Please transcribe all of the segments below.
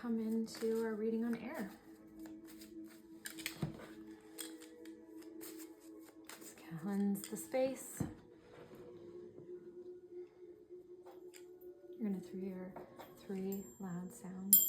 come into our reading on air. Let's cleanse the space. You're going to hear 3 loud sounds.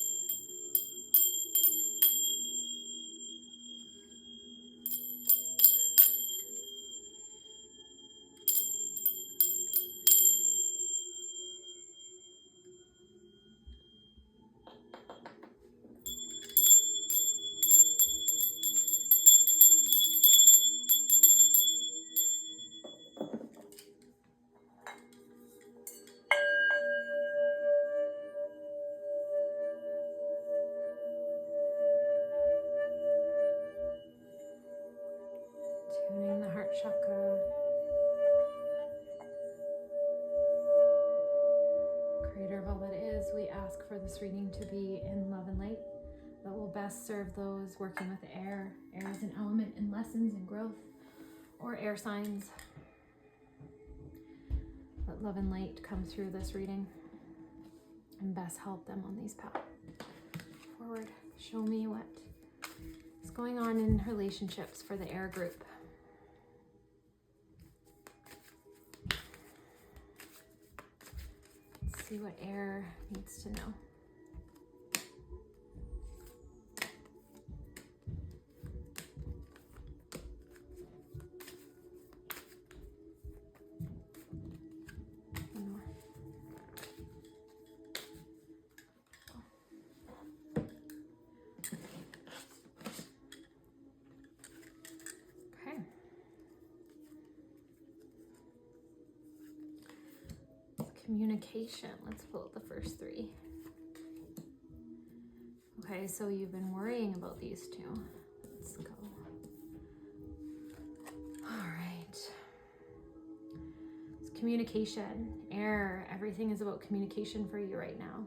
Tuning the heart chakra. Creator of all that is, we ask for this reading to be in love and light that will best serve those working with air. Air is an element in lessons and growth, or air signs. Let love and light come through this reading and best help them on these paths forward. Show me what is going on in relationships for the air group. Let's see what air needs to know. One more. Okay. Communication. Let's pull out the first 3. Okay, so you've been worrying about these 2. Let's go. All right. It's communication. Air. Everything is about communication for you right now.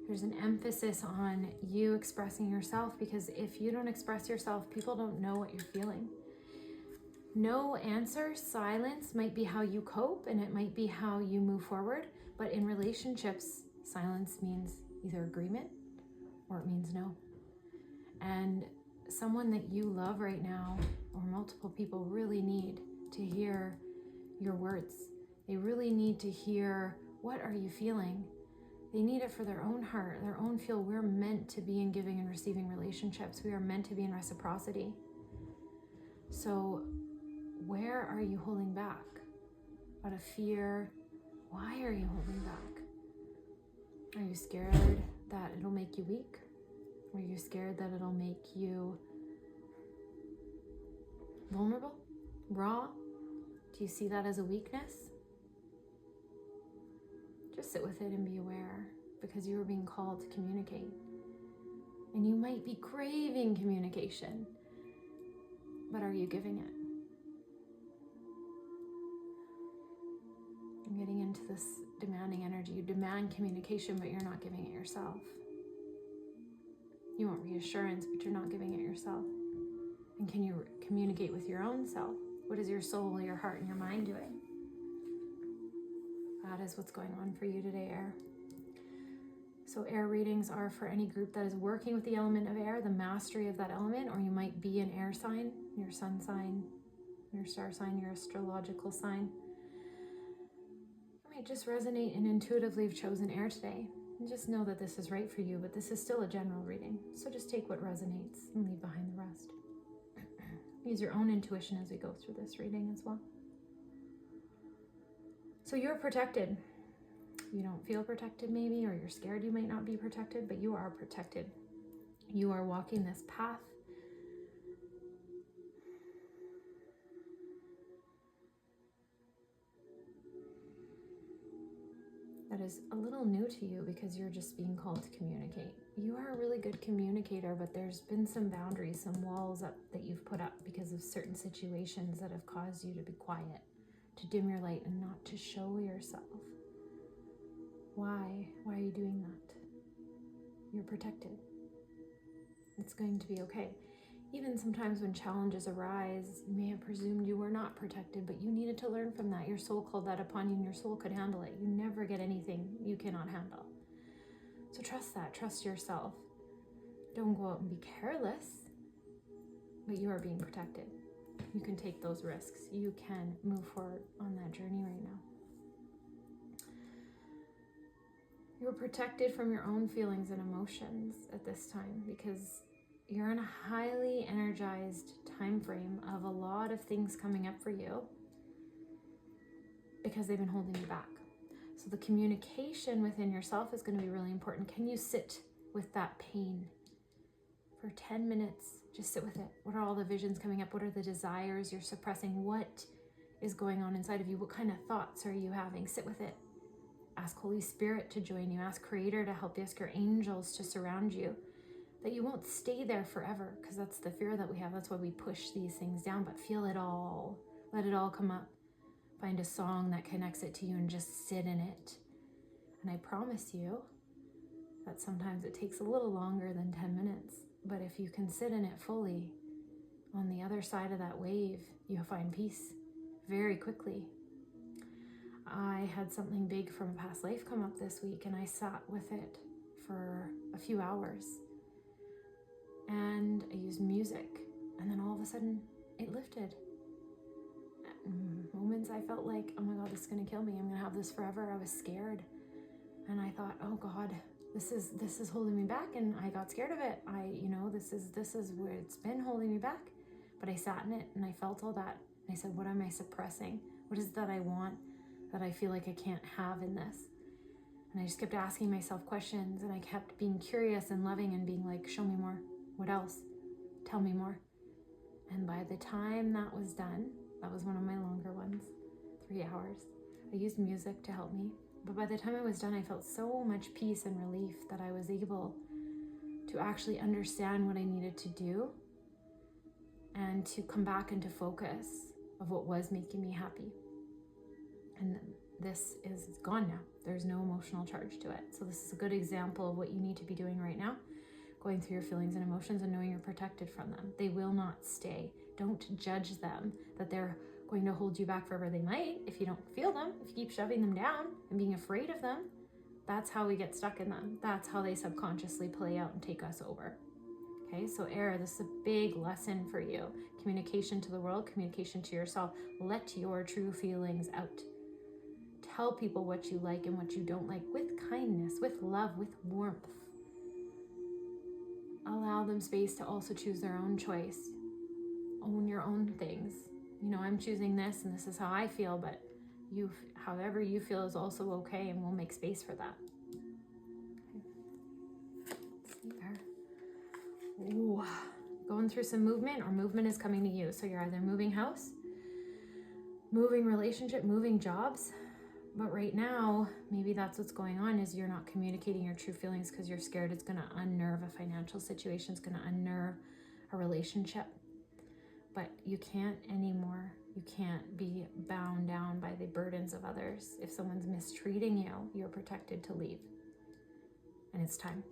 There's an emphasis on you expressing yourself, because if you don't express yourself, people don't know what you're feeling. No answer, silence might be how you cope, and it might be how you move forward. But in relationships, silence means either agreement or it means no. And someone that you love right now, or multiple people, really need to hear your words. They really need to hear, what are you feeling? They need it for their own heart, their own feel. We're meant to be in giving and receiving relationships. We are meant to be in reciprocity. So where are you holding back? Out of fear? Why are you holding back? Are you scared that it'll make you weak? Are you scared that it'll make you vulnerable? Raw? Do you see that as a weakness? Just sit with it and be aware, because you are being called to communicate. And you might be craving communication, but are you giving it? I'm getting into this demanding energy. You demand communication, but you're not giving it yourself. You want reassurance, but you're not giving it yourself. And can you communicate with your own self? What is your soul, your heart, and your mind doing? That is what's going on for you today, air. So air readings are for any group that is working with the element of air, the mastery of that element, or you might be an air sign, your sun sign, your star sign, your astrological sign. You might just resonate and intuitively have chosen air today. And just know that this is right for you, but this is still a general reading. So just take what resonates and leave behind the rest. Use your own intuition as we go through this reading as well. So you're protected. You don't feel protected maybe, or you're scared you might not be protected, but you are protected. You are walking this path. That is a little new to you, because you're just being called to communicate. You are a really good communicator, but there's been some boundaries, some walls up that you've put up because of certain situations that have caused you to be quiet, to dim your light and not to show yourself. Why? Why are you doing that? You're protected. It's going to be okay. Even sometimes when challenges arise, you may have presumed you were not protected, but you needed to learn from that. Your soul called that upon you, and your soul could handle it. You never get anything you cannot handle. So trust that, trust yourself. Don't go out and be careless, but you are being protected. You can take those risks. You can move forward on that journey right now. You're protected from your own feelings and emotions at this time because you're in a highly energized time frame of a lot of things coming up for you because they've been holding you back. So the communication within yourself is going to be really important. Can you sit with that pain for 10 minutes? Just sit with it. What are all the visions coming up? What are the desires you're suppressing? What is going on inside of you? What kind of thoughts are you having? Sit with it. Ask Holy Spirit to join you. Ask Creator to help you. Ask your angels to surround you. That you won't stay there forever, because that's the fear that we have. That's why we push these things down, but feel it all. Let it all come up. Find a song that connects it to you and just sit in it. And I promise you that sometimes it takes a little longer than 10 minutes. But if you can sit in it fully, on the other side of that wave, you'll find peace very quickly. I had something big from a past life come up this week, and I sat with it for a few hours. And I used music, and then all of a sudden, it lifted. At moments I felt like, oh my God, this is gonna kill me. I'm gonna have this forever. I was scared. And I thought, oh God, this is holding me back, and I got scared of it. This is where it's been holding me back. But I sat in it and I felt all that. And I said, what am I suppressing? What is it that I want that I feel like I can't have in this? And I just kept asking myself questions, and I kept being curious and loving and being like, show me more. What else? Tell me more. And by the time that was done, that was one of my longer ones, 3 hours. I used music to help me. But by the time I was done, I felt so much peace and relief that I was able to actually understand what I needed to do and to come back into focus of what was making me happy. And this is gone now. There's no emotional charge to it. So this is a good example of what you need to be doing right now, going through your feelings and emotions and knowing you're protected from them. They will not stay. Don't judge them that they're going to hold you back forever. They might if you don't feel them, if you keep shoving them down and being afraid of them. That's how we get stuck in them. That's how they subconsciously play out and take us over. Okay, so Air, this is a big lesson for you. Communication to the world, communication to yourself. Let your true feelings out. Tell people what you like and what you don't like with kindness, with love, with warmth. Allow them space to also choose their own choice. Own your own things. I'm choosing this and this is how I feel, but however you feel is also okay, and we'll make space for that. Okay. See there. Ooh. Going through some movement, or movement is coming to you. So you're either moving house, moving relationship, moving jobs. But right now, maybe that's what's going on, is you're not communicating your true feelings because you're scared it's going to unnerve a financial situation. It's going to unnerve a relationship. But you can't anymore. You can't be bound down by the burdens of others. If someone's mistreating you, you're protected to leave. And it's time.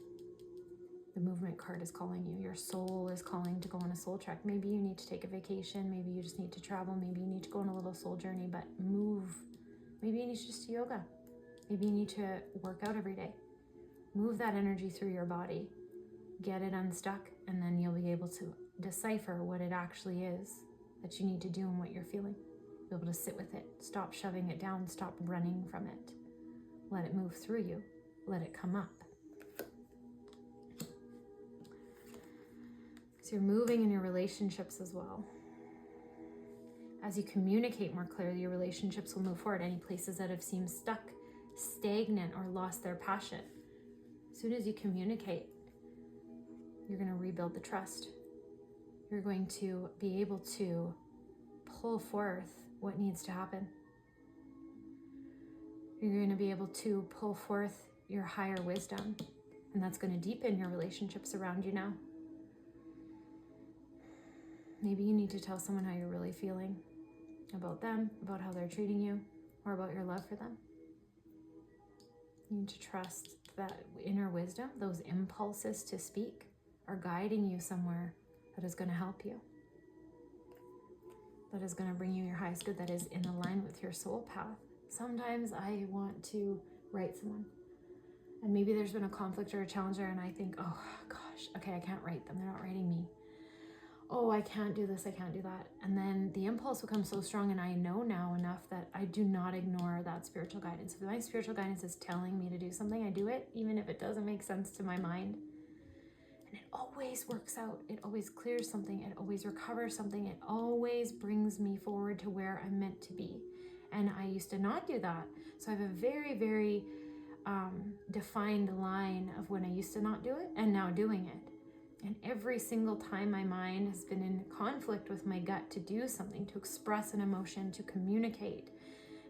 The movement card is calling you. Your soul is calling to go on a soul trek. Maybe you need to take a vacation. Maybe you just need to travel. Maybe you need to go on a little soul journey, but move. Maybe you need to just do yoga. Maybe you need to work out every day. Move that energy through your body. Get it unstuck, and then you'll be able to decipher what it actually is that you need to do and what you're feeling. Be able to sit with it. Stop shoving it down. Stop running from it. Let it move through you. Let it come up. So you're moving in your relationships as well. As you communicate more clearly, your relationships will move forward. Any places that have seemed stuck, stagnant, or lost their passion. As soon as you communicate, you're going to rebuild the trust. You're going to be able to pull forth what needs to happen. You're going to be able to pull forth your higher wisdom, and that's going to deepen your relationships around you now. Maybe you need to tell someone how you're really feeling about them, about how they're treating you, or about your love for them. You need to trust that inner wisdom, those impulses to speak, are guiding you somewhere that is going to help you, that is going to bring you your highest good, that is in line with your soul path. Sometimes I want to write someone And maybe there's been a conflict or a challenge there, and I think, oh gosh, okay, I can't write them. They're not writing me. Oh, I can't do this, I can't do that. And then the impulse becomes so strong, and I know now enough that I do not ignore that spiritual guidance. If my spiritual guidance is telling me to do something, I do it, even if it doesn't make sense to my mind. And it always works out. It always clears something. It always recovers something. It always brings me forward to where I'm meant to be. And I used to not do that. So I have a very, very defined line of when I used to not do it and now doing it. And every single time my mind has been in conflict with my gut to do something, to express an emotion, to communicate,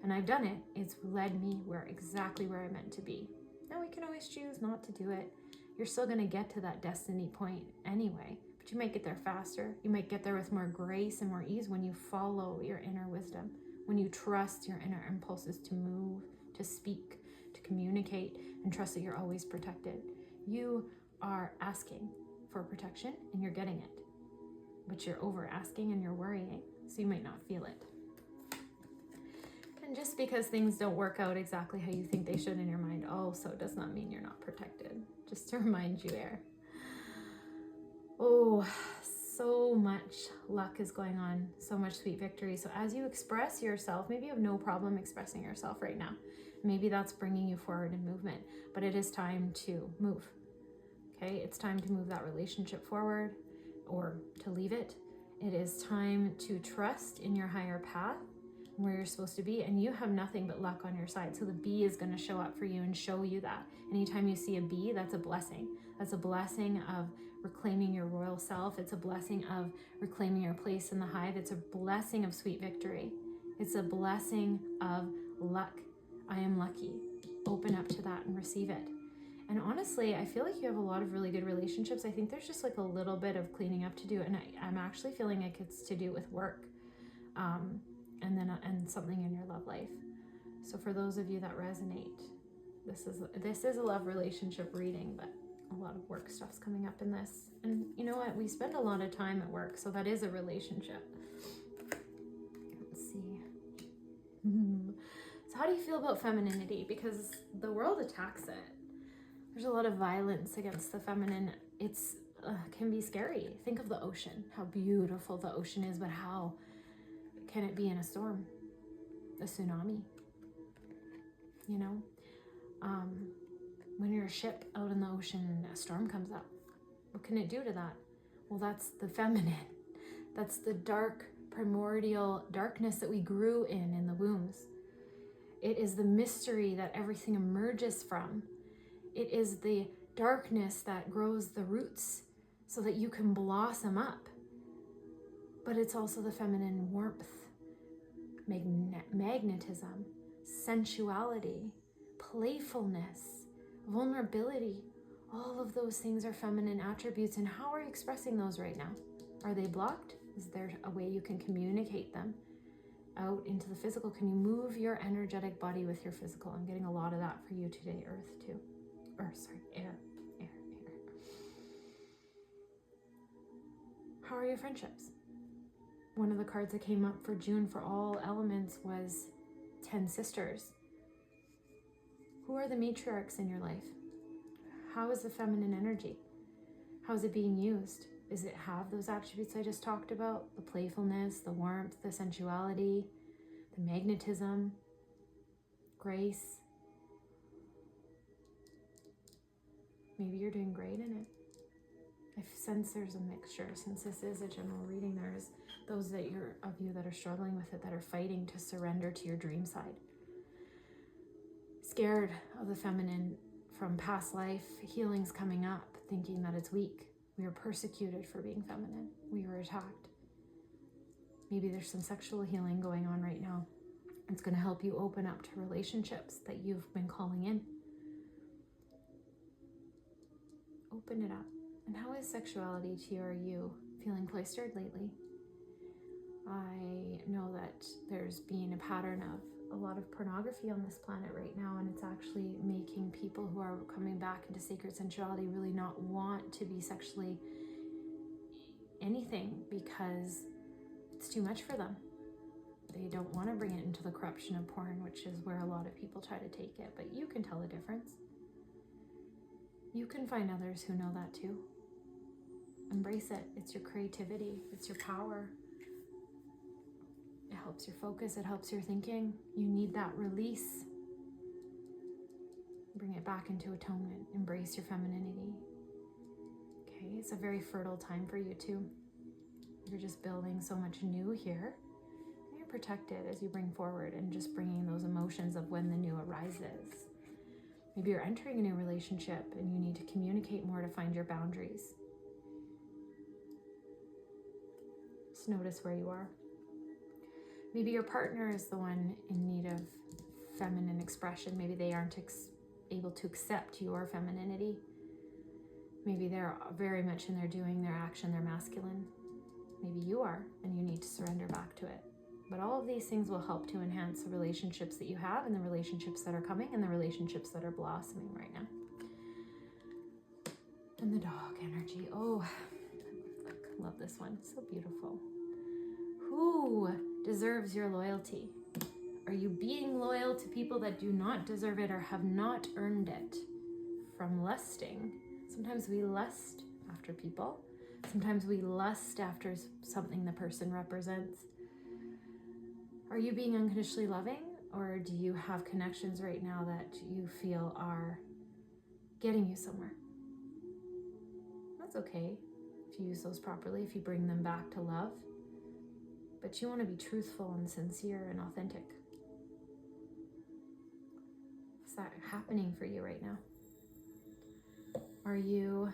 and I've done it, it's led me exactly where I'm meant to be. Now we can always choose not to do it. You're still going to get to that destiny point anyway, but you might get there faster. You might get there with more grace and more ease when you follow your inner wisdom, when you trust your inner impulses to move, to speak, to communicate, and trust that you're always protected. You are asking for protection and you're getting it, but you're over asking and you're worrying, so you might not feel it. And just because things don't work out exactly how you think they should in your mind also does not mean you're not protected. Just to remind you, Air. Oh, so much luck is going on, so much sweet victory. So as you express yourself, maybe you have no problem expressing yourself right now. Maybe that's bringing you forward in movement, but it is time to move. Okay, it's time to move that relationship forward or to leave it. It is time to trust in your higher path, where you're supposed to be, and you have nothing but luck on your side. So the bee is going to show up for you and show you that. Anytime you see a bee, that's a blessing. That's a blessing of reclaiming your royal self. It's a blessing of reclaiming your place in the hive. It's a blessing of sweet victory. It's a blessing of luck. I am lucky. Open up to that and receive it. And honestly, I feel like you have a lot of really good relationships. I think there's just like a little bit of cleaning up to do. And I'm actually feeling like it's to do with work and something in your love life. So for those of you that resonate, this is a love relationship reading, but a lot of work stuff's coming up in this. And you know what? We spend a lot of time at work, so that is a relationship. Let's see. So how do you feel about femininity? Because the world attacks it. There's a lot of violence against the feminine. It's can be scary. Think of the ocean, how beautiful the ocean is, but how can it be in a storm, a tsunami? You know, when you're a ship out in the ocean and a storm comes up, what can it do to that? Well, that's the feminine. That's the dark, primordial darkness that we grew in the wombs. It is the mystery that everything emerges from. It is the darkness that grows the roots so that you can blossom up. But it's also the feminine warmth, magnetism, sensuality, playfulness, vulnerability. All of those things are feminine attributes. And how are you expressing those right now? Are they blocked? Is there a way you can communicate them out into the physical? Can you move your energetic body with your physical? I'm getting a lot of that for you today, Earth, too. Air. How are your friendships? One of the cards that came up for June for all elements was 10 sisters. Who are the matriarchs in your life? How is the feminine energy? How is it being used? Does it have those attributes I just talked about? The playfulness, the warmth, the sensuality, the magnetism, grace. Maybe you're doing great in it. I sense there's a mixture. Since this is a general reading, there's those of you that are struggling with it, that are fighting to surrender to your dream side. Scared of the feminine from past life, healings coming up, thinking that it's weak. We were persecuted for being feminine. We were attacked. Maybe there's some sexual healing going on right now. It's going to help you open up to relationships that you've been calling in. Open it up. And how is sexuality to you? Are you feeling cloistered lately? I know that there's been a pattern of a lot of pornography on this planet right now, and it's actually making people who are coming back into sacred sensuality really not want to be sexually anything because it's too much for them. They don't want to bring it into the corruption of porn, which is where a lot of people try to take it, but you can tell the difference. You can find others who know that too. Embrace it. It's your creativity. It's your power. It helps your focus. It helps your thinking. You need that release. Bring it back into atonement. Embrace your femininity. Okay, it's a very fertile time for you too. You're just building so much new here. You're protected as you bring forward and just bringing those emotions of when the new arises. Maybe you're entering a new relationship and you need to communicate more to find your boundaries. Just notice where you are. Maybe your partner is the one in need of feminine expression. Maybe they aren't able to accept your femininity. Maybe they're very much in their doing, their action, their masculine. Maybe you are, and you need to surrender back to it. But all of these things will help to enhance the relationships that you have and the relationships that are coming and the relationships that are blossoming right now. And the dog energy. Oh, look, love this one. So beautiful. Who deserves your loyalty? Are you being loyal to people that do not deserve it or have not earned it from lusting? Sometimes we lust after people. Sometimes we lust after something the person represents. Are you being unconditionally loving, or do you have connections right now that you feel are getting you somewhere? That's okay if you use those properly, if you bring them back to love. But you want to be truthful and sincere and authentic. Is that happening for you right now? Are you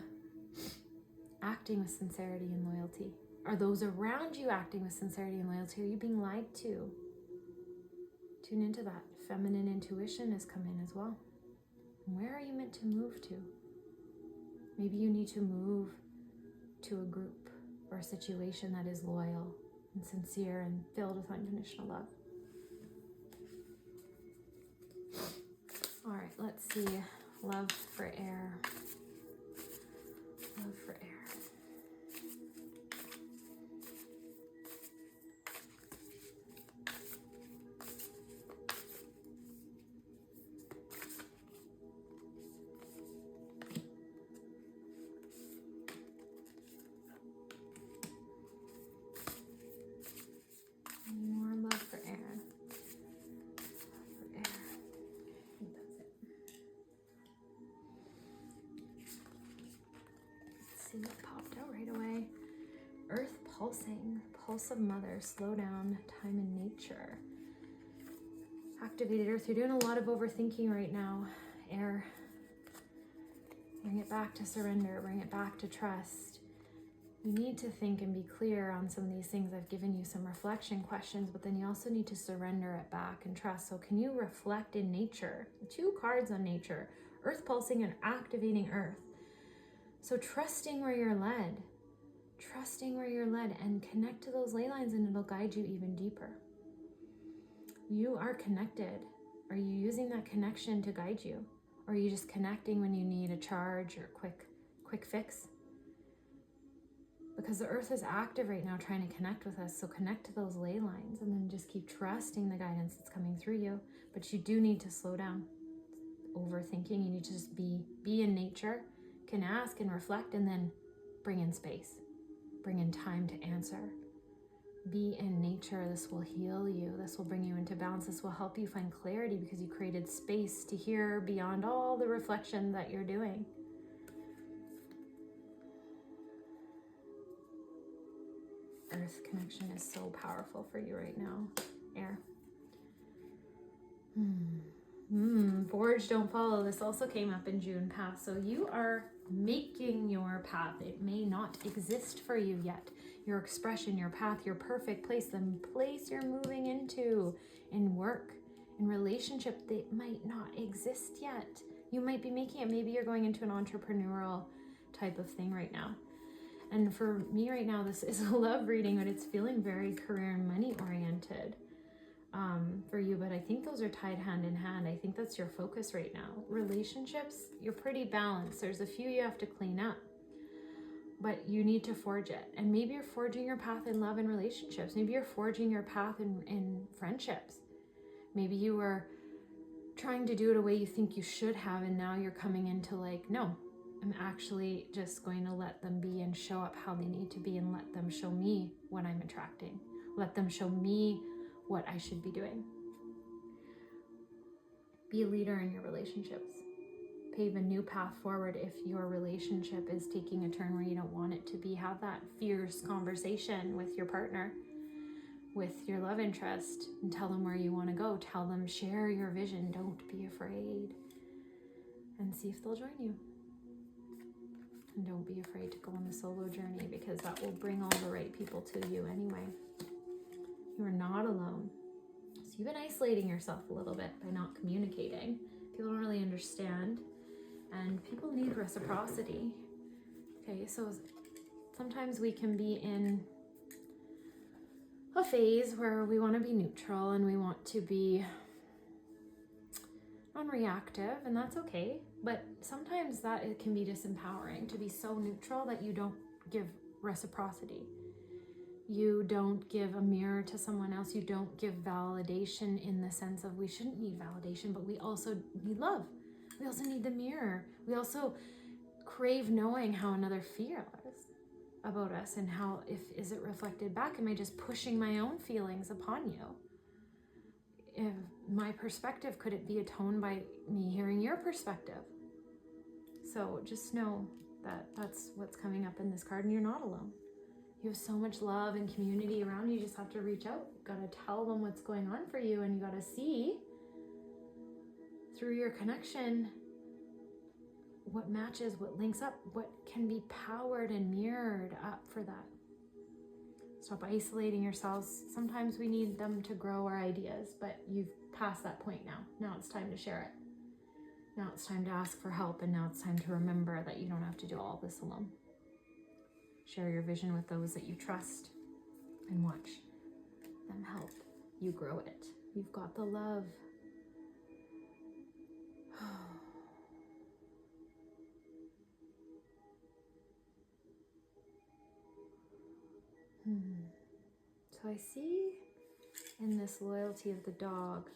acting with sincerity and loyalty? Are those around you acting with sincerity and loyalty? Are you being lied to? Tune into that. Feminine intuition has come in as well. Where are you meant to move to? Maybe you need to move to a group or a situation that is loyal and sincere and filled with unconditional love. All right, let's see. Love for air. Love for air. More love for air. Love for air. I think that's it. Let's see what popped out right away. Earth pulsing, pulse of mother, slow down, time in nature. Activated Earth, you're doing a lot of overthinking right now. Air, bring it back to surrender, bring it back to trust. You need to think and be clear on some of these things. I've given you some reflection questions, but then you also need to surrender it back and trust. So can you reflect in nature? 2 cards on nature, Earth pulsing and activating Earth. So trusting where you're led. Trusting where you're led, and connect to those ley lines and it'll guide you even deeper. You are connected. Are you using that connection to guide you? Or are you just connecting when you need a charge or quick fix? Because the Earth is active right now trying to connect with us. So connect to those ley lines and then just keep trusting the guidance that's coming through you. But you do need to slow down. Overthinking, you need to just be in nature, can ask and reflect, and then bring in space. Bring in time to answer. Be in nature. This will heal you. This will bring you into balance. This will help you find clarity because you created space to hear beyond all the reflection that you're doing. Earth connection is so powerful for you right now. Air. Forge, don't follow. This also came up in June past. So you are making your path. It may not exist for you yet. Your expression, your path, your perfect place, the place you're moving into in work, in relationship, that might not exist yet. You might be making it. Maybe you're going into an entrepreneurial type of thing right now. And for me right now, this is a love reading, but it's feeling very career and money oriented for you. But I think those are tied hand in hand. I think that's your focus right now. Relationships, you're pretty balanced. There's a few you have to clean up, but you need to forge it. And maybe you're forging your path in love and relationships. Maybe you're forging your path in friendships. Maybe you were trying to do it a way you think you should have, and now you're coming into like, no, I'm actually just going to let them be and show up how they need to be, and let them show me what I'm attracting. Let them show me what I should be doing. Be a leader in your relationships. Pave a new path forward if your relationship is taking a turn where you don't want it to be. Have that fierce conversation with your partner, with your love interest, and tell them where you want to go. Tell them, share your vision. Don't be afraid. And see if they'll join you. And don't be afraid to go on the solo journey, because that will bring all the right people to you anyway. You are not alone. So you've been isolating yourself a little bit by not communicating. People don't really understand. And people need reciprocity. Okay, so sometimes we can be in a phase where we want to be neutral and we want to be non-reactive, and that's okay. But sometimes that it can be disempowering to be so neutral that you don't give reciprocity. You don't give a mirror to someone else. You don't give validation in the sense of we shouldn't need validation, but we also need love. We also need the mirror. We also crave knowing how another feels about us, and how, is it reflected back? Am I just pushing my own feelings upon you? If my perspective, could it be atoned by me hearing your perspective? So just know that that's what's coming up in this card, and you're not alone. You have so much love and community around you. You just have to reach out. You've got to tell them what's going on for you, and you got to see through your connection what matches, what links up, what can be powered and mirrored up for that. Stop isolating yourselves. Sometimes we need them to grow our ideas, but you've passed that point now. Now it's time to share it. Now it's time to ask for help, and now it's time to remember that you don't have to do all this alone. Share your vision with those that you trust and watch them help you grow it. You've got the love. So I see in this loyalty of the dog,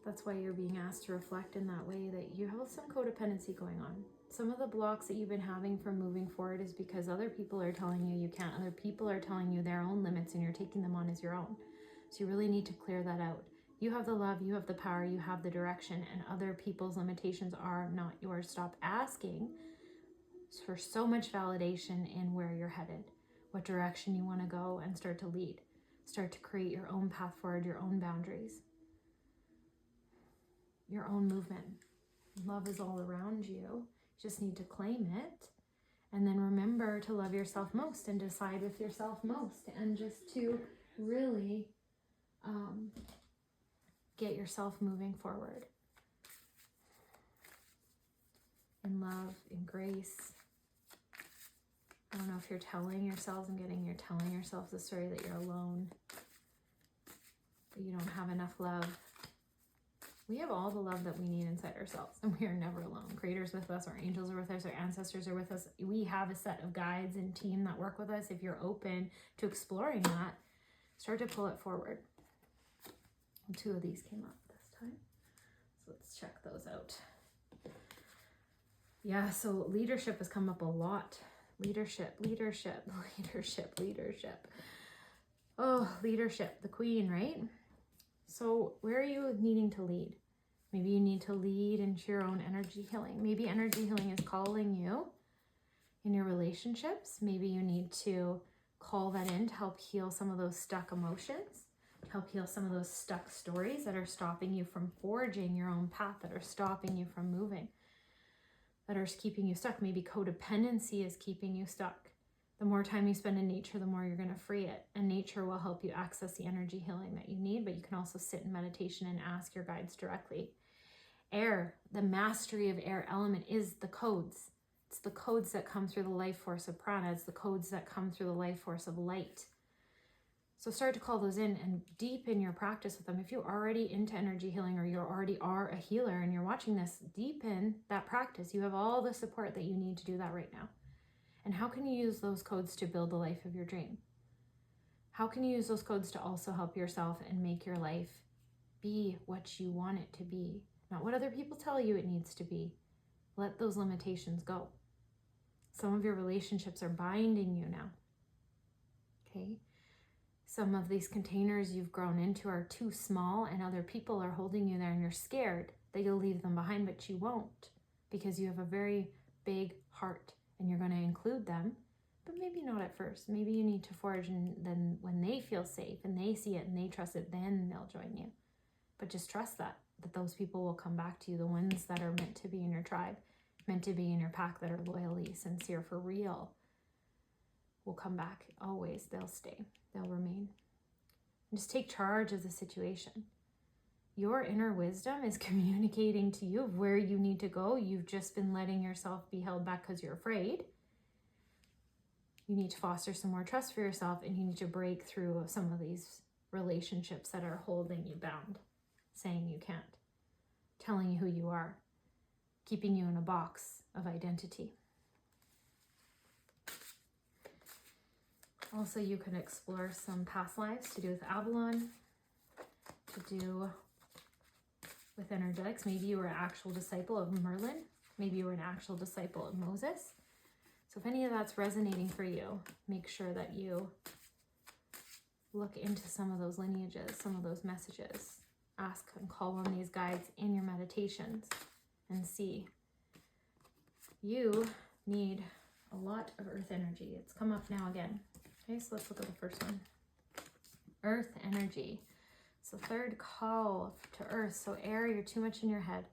that's why you're being asked to reflect in that way, that you have some codependency going on. Some of the blocks that you've been having from moving forward is because other people are telling you you can't. Other people are telling you their own limits, and you're taking them on as your own. So you really need to clear that out. You have the love, you have the power, you have the direction, and other people's limitations are not yours. Stop asking for so much validation in where you're headed, what direction you want to go, and start to lead. Start to create your own path forward, your own boundaries, your own movement. Love is all around you. You just need to claim it. And then remember to love yourself most and decide with yourself most, and just to really get yourself moving forward in love, in grace. I don't know if you're telling yourselves, you're telling yourselves the story that you're alone, that you don't have enough love. We have all the love that we need inside ourselves, and we are never alone. Creator's with us, our angels are with us, our ancestors are with us. We have a set of guides and team that work with us. If you're open to exploring that, start to pull it forward. And 2 of these came up this time, so let's check those out. Yeah, so leadership has come up a lot. Leadership. Oh, leadership, the queen, right? So where are you needing to lead? Maybe you need to lead into your own energy healing. Maybe energy healing is calling you in your relationships. Maybe you need to call that in to help heal some of those stuck emotions, to help heal some of those stuck stories that are stopping you from forging your own path, that are stopping you from moving, that are keeping you stuck. Maybe codependency is keeping you stuck. The more time you spend in nature, the more you're going to free it. And nature will help you access the energy healing that you need, but you can also sit in meditation and ask your guides directly. Air, the mastery of air element is the codes. It's the codes that come through the life force of prana. It's the codes that come through the life force of light. So start to call those in and deepen your practice with them. If you're already into energy healing, or you already are a healer and you're watching this, deepen that practice. You have all the support that you need to do that right now. And how can you use those codes to build the life of your dream? How can you use those codes to also help yourself and make your life be what you want it to be? Not what other people tell you it needs to be. Let those limitations go. Some of your relationships are binding you now. Okay? Some of these containers you've grown into are too small and other people are holding you there and you're scared that you'll leave them behind, but you won't, because you have a very big heart and you're going to include them, but maybe not at first. Maybe you need to forge, and then when they feel safe and they see it and they trust it, then they'll join you. But just trust that those people will come back to you, the ones that are meant to be in your tribe, meant to be in your pack, that are loyally sincere for real, will come back always. They'll stay, they'll remain. And just take charge of the situation. Your inner wisdom is communicating to you of where you need to go. You've just been letting yourself be held back because you're afraid. You need to foster some more trust for yourself, and you need to break through some of these relationships that are holding you bound, saying you can't, telling you who you are, keeping you in a box of identity. Also, you can explore some past lives to do with Avalon, to do with energetics. Maybe you were an actual disciple of Merlin. Maybe you were an actual disciple of Moses. So if any of that's resonating for you, make sure that you look into some of those lineages, some of those messages. Ask and call on these guides in your meditations and see. You need a lot of earth energy. It's come up now again. Okay, so let's look at the first one. Earth energy. So third call to earth. So air, you're too much in your head.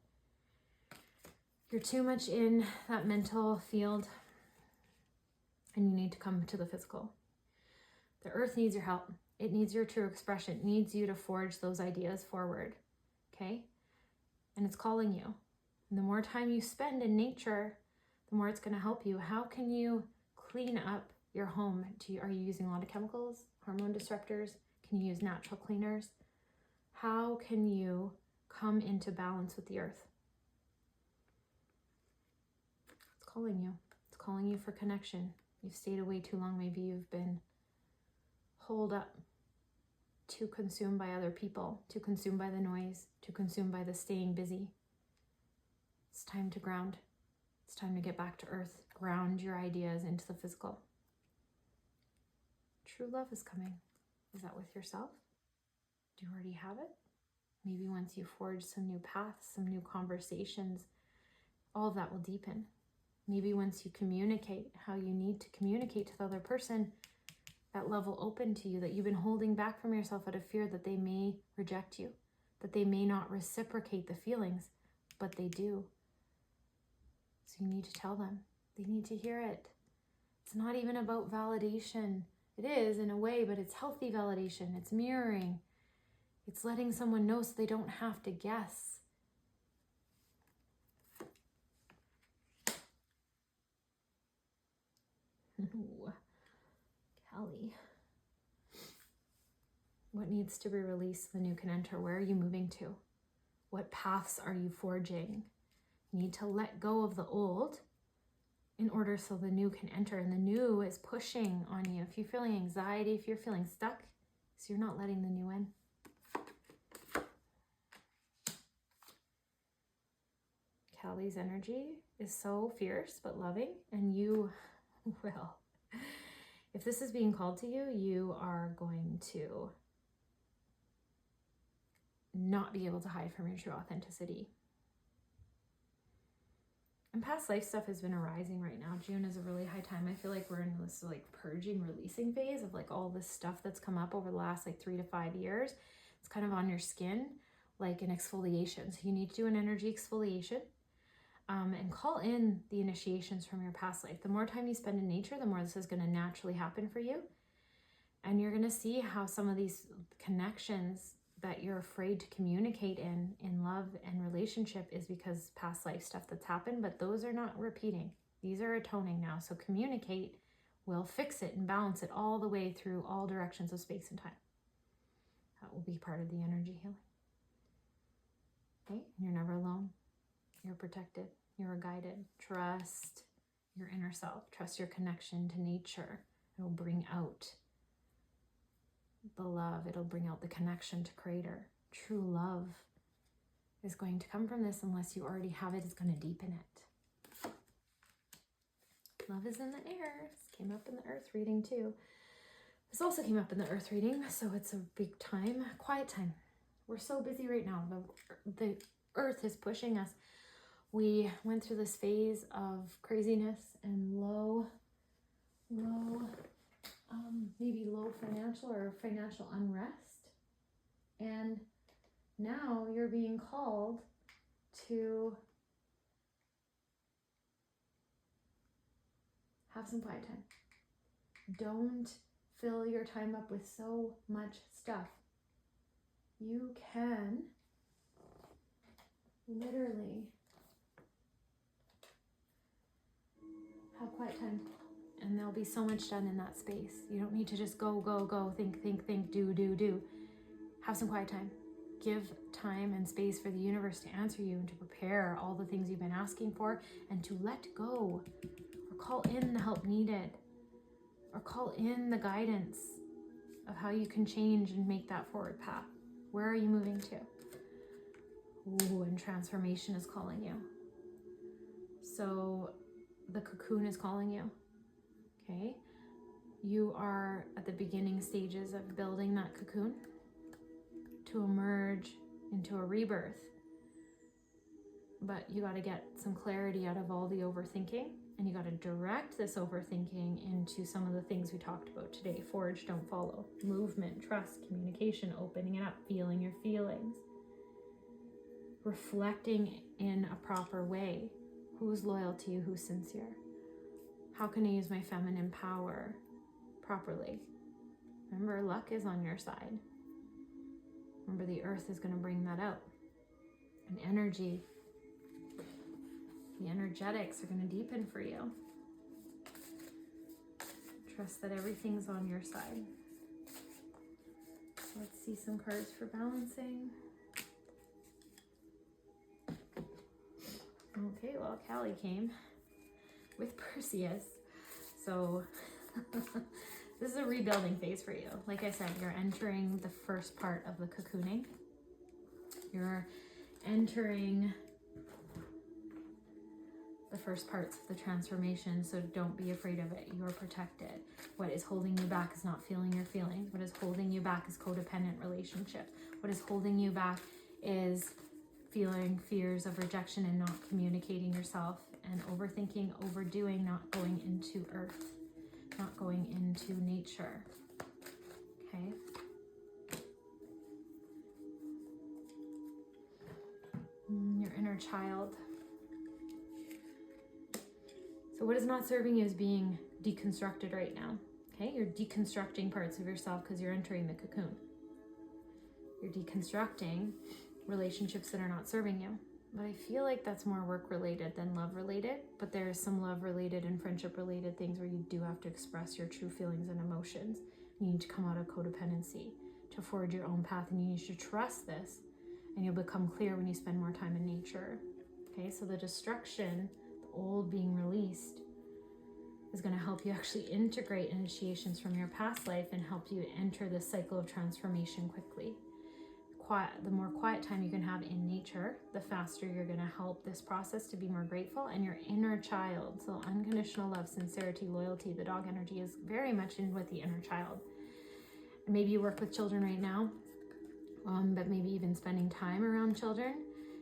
You're too much in that mental field, and you need to come to the physical. The earth needs your help. It needs your true expression. It needs you to forge those ideas forward. Okay? And it's calling you. And the more time you spend in nature, the more it's going to help you. How can you clean up your home? Are you using a lot of chemicals, hormone disruptors? Can you use natural cleaners? How can you come into balance with the earth? It's calling you. It's calling you for connection. You've stayed away too long. Maybe you've been holed up, too consumed by other people, too consumed by the noise, too consumed by the staying busy. It's time to ground. It's time to get back to earth. Ground your ideas into the physical. True love is coming. Is that with yourself? Do you already have it? Maybe once you forge some new paths, some new conversations, all of that will deepen. Maybe once you communicate how you need to communicate to the other person, that love will open to you, that you've been holding back from yourself out of fear that they may reject you, that they may not reciprocate the feelings, but they do. So you need to tell them. They need to hear it. It's not even about validation. It is in a way, but it's healthy validation. It's mirroring. It's letting someone know so they don't have to guess. Ooh, Kelly. What needs to be released so the new can enter? Where are you moving to? What paths are you forging? You need to let go of the old in order so the new can enter. And the new is pushing on you. If you're feeling anxiety, if you're feeling stuck, so you're not letting the new in. Callie's energy is so fierce but loving, and you will. If this is being called to you, you are going to not be able to hide from your true authenticity. And past life stuff has been arising right now. June is a really high time. I feel like we're in this like purging, releasing phase of like all this stuff that's come up over the last like 3 to 5 years. It's kind of on your skin, like an exfoliation. So you need to do an energy exfoliation. And call in the initiations from your past life. The more time you spend in nature, the more this is going to naturally happen for you. And you're going to see how some of these connections that you're afraid to communicate in love and relationship is because past life stuff that's happened, but those are not repeating. These are atoning now. So communicate will fix it and balance it all the way through all directions of space and time. That will be part of the energy healing. Okay? You're never alone. You're protected. You're guided. Trust your inner self. Trust your connection to nature. It'll bring out the love. It'll bring out the connection to Creator. True love is going to come from this unless you already have it. It's going to deepen it. Love is in the air. This came up in the earth reading too. This also came up in the earth reading, so it's a big time, quiet time. We're so busy right now. The earth is pushing us. We went through this phase of craziness and maybe low financial or financial unrest. And now you're being called to have some quiet time. Don't fill your time up with so much stuff. You can literally have quiet time, and there'll be so much done in that space. You don't need to just go, think, do. Have some quiet time. Give time and space for the universe to answer you and to prepare all the things you've been asking for, and to let go, or call in the help needed, or call in the guidance of how you can change and make that forward path. Where are you moving to? Ooh, and transformation is calling you. So the cocoon is calling you, okay? You are at the beginning stages of building that cocoon to emerge into a rebirth. But you got to get some clarity out of all the overthinking, and you got to direct this overthinking into some of the things we talked about today. Forge, don't follow. Movement, trust, communication, opening it up, feeling your feelings. Reflecting in a proper way. Who's loyal to you? Who's sincere? How can I use my feminine power properly? Remember, luck is on your side. Remember, the earth is going to bring that out. And energy, the energetics are going to deepen for you. Trust that everything's on your side. Let's see some cards for balancing. Okay, well, Callie came with Perseus. So this is a rebuilding phase for you. Like I said, you're entering the first part of the cocooning. You're entering the first parts of the transformation, so don't be afraid of it. You're protected. What is holding you back is not feeling your feelings. What is holding you back is codependent relationships. What is holding you back is feeling fears of rejection and not communicating yourself, and overthinking, overdoing, not going into earth, not going into nature. Okay? Your inner child. So what is not serving you is being deconstructed right now. Okay? You're deconstructing parts of yourself because you're entering the cocoon. You're deconstructing relationships that are not serving you. But I feel like that's more work related than love related. But there is some love related and friendship related things where you do have to express your true feelings and emotions. You need to come out of codependency to forge your own path, and you need to trust this, and you'll become clear when you spend more time in nature. Okay, so the destruction, the old being released, is going to help you actually integrate initiations from your past life and help you enter this cycle of transformation quickly. The more quiet time you can have in nature, the faster you're going to help this process to be more grateful. And your inner child, so unconditional love, sincerity, loyalty, the dog energy is very much in with the inner child. And maybe you work with children right now, but maybe even spending time around children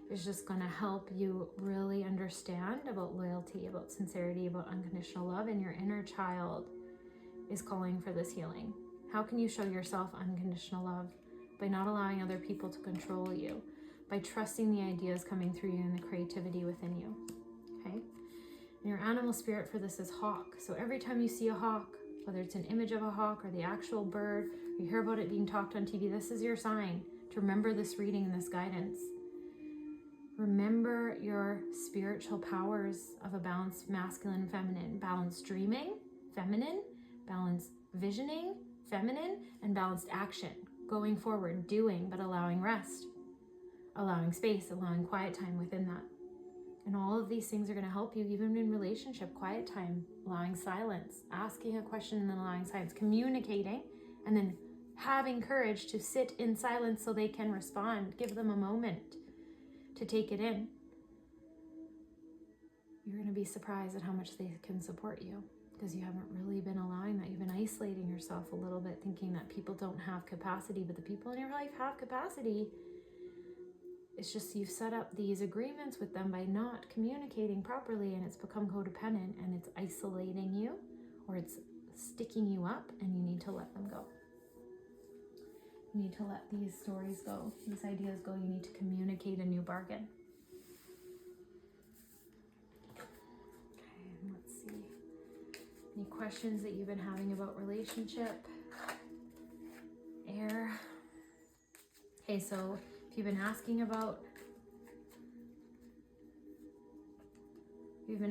is just going to help you really understand about loyalty, about sincerity, about unconditional love. And your inner child is calling for this healing. How can you show yourself unconditional love? By not allowing other people to control you, by trusting the ideas coming through you and the creativity within you. Okay? And your animal spirit for this is hawk. So every time you see a hawk, whether it's an image of a hawk or the actual bird, or you hear about it being talked on TV, this is your sign to remember this reading and this guidance. Remember your spiritual powers of a balanced masculine, feminine, balanced dreaming, feminine, balanced visioning, feminine, and balanced action. Going forward, doing, but allowing rest, allowing space, allowing quiet time within that. And all of these things are going to help you even in relationship. Quiet time, allowing silence, asking a question and then allowing silence, communicating, and then having courage to sit in silence so they can respond. Give them a moment to take it in. you're going to be surprised at how much they can support you, because you haven't really been allowing that. You've been isolating yourself a little bit, thinking that people don't have capacity, but the people in your life have capacity. It's just you've set up these agreements with them by not communicating properly, and it's become codependent, and it's isolating you, or it's sticking you up, and you need to let them go. You need to let these stories go, these ideas go. You need to communicate a new bargain. Okay, let's see. Any questions that you've been having about relationship? Air. Okay, so if you've been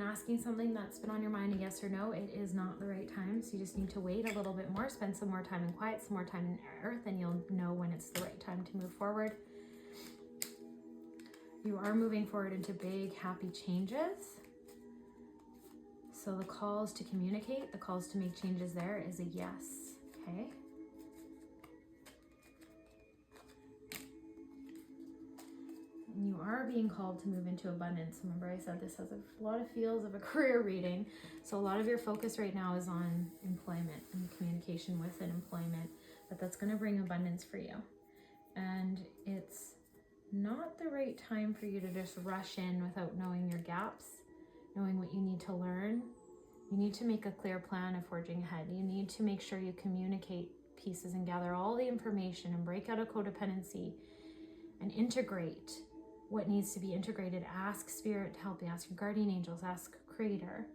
asking something that's been on your mind, a yes or no, it is not the right time. So you just need to wait a little bit more, spend some more time in quiet, some more time in earth, and you'll know when it's the right time to move forward. You are moving forward into big, happy changes. So the calls to communicate, the calls to make changes there is a yes, okay? And you are being called to move into abundance. Remember, I said this has a lot of feels of a career reading. So a lot of your focus right now is on employment and communication with an employment, but that's going to bring abundance for you. And it's not the right time for you to just rush in without knowing your gaps, knowing what you need to learn. You need to make a clear plan of forging ahead. You need to make sure you communicate pieces and gather all the information and break out of codependency and integrate what needs to be integrated. Ask Spirit to help you. Ask your guardian angels. Ask Creator.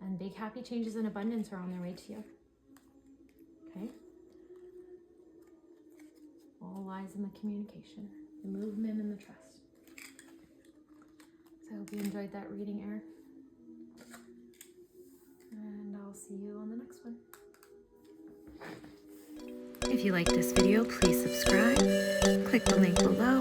And big happy changes and abundance are on their way to you. Okay? All lies in the communication, the movement, and the trust. So I hope you enjoyed that reading, Air. And I'll see you on the next one. If you liked this video, please subscribe, click the link below,